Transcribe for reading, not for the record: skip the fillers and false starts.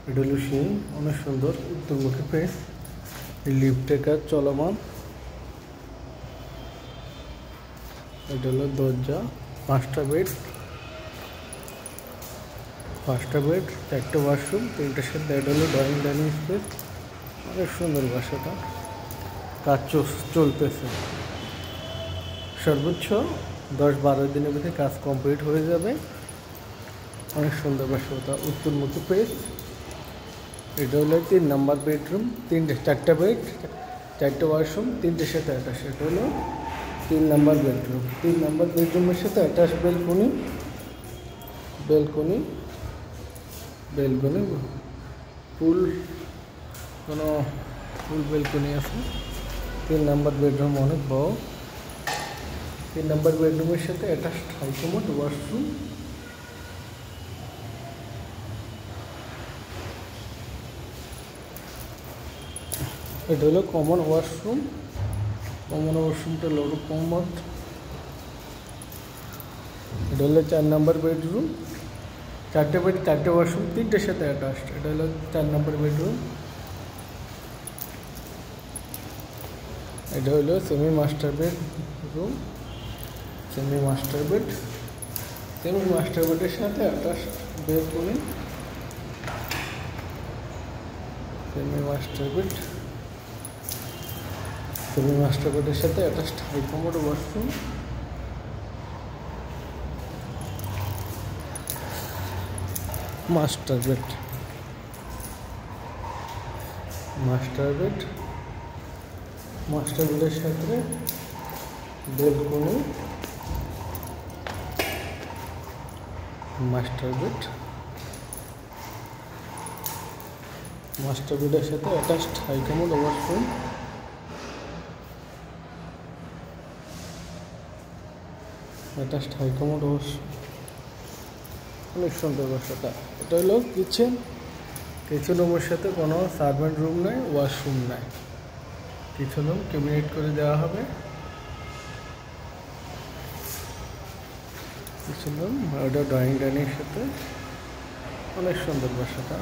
এটা হলো সিঁড়ি, অনেক সুন্দর উত্তরমুখী ফেস। লিফটের কাজ চলমান। এটা হলো দরজা, 5টা বেড, 4টে ওয়াশরুম, 3টের সাথে এটা হলো ডাইনিং স্পেস। অনেক সুন্দর বাসাটা, কাজ চলতেছে। সর্বোচ্চ 10-12 দিনের ভিতরে কাজ কমপ্লিট হয়ে যাবে। অনেক সুন্দর বাসাটা, উত্তরমুখী ফেস। এটা হলো 3 নম্বর বেডরুম, 4টে বেড, 4টে ওয়াশরুম, 3টের সাথে অ্যাটাচ। এটা হলো 3 নম্বর বেডরুম। 3 নম্বর বেডরুমের সাথে অ্যাটাচ বেলকনি, ফুল বেলকনি আছে। 3 নম্বর বেডরুম অনেক বড়। 3 নম্বর বেডরুমের সাথে অ্যাটাচ হাইকমোড ওয়াশরুম। এটা হলো কমন ওয়াশরুম। ওয়াশরুমটা হলো কমোড। এটা হলো 4 নম্বর বেডরুম, 4টে বেড, 4টে ওয়াশরুম, 3টের সাথে অ্যাটাচড। এটা হলো 4 নম্বর বেডরুম। এটা হলো semi master bedroom, semi master বেডের সাথে অ্যাটাচড বেলকনি। সেমি মাস্টার বেডের সাথে অ্যাটাচড হাইকমোড ওয়াশরুম। মাস্টার বেডের সাথে বেলকনি। মাস্টার বেডের সাথে অ্যাটাচড হাইকমোড ওয়াশরুম। অনেক সুন্দর বাসাটা। এটা হলো কিচেন রুমের সাথে কোনো সার্ভেন্ট রুম নাই, ওয়াশরুম নাই। কিচেন রুম ক্যাবিনেট করে দেওয়া হবে। কিচেন রুম, এটা ডাইনিং সাথে। অনেক সুন্দর বাসাটা।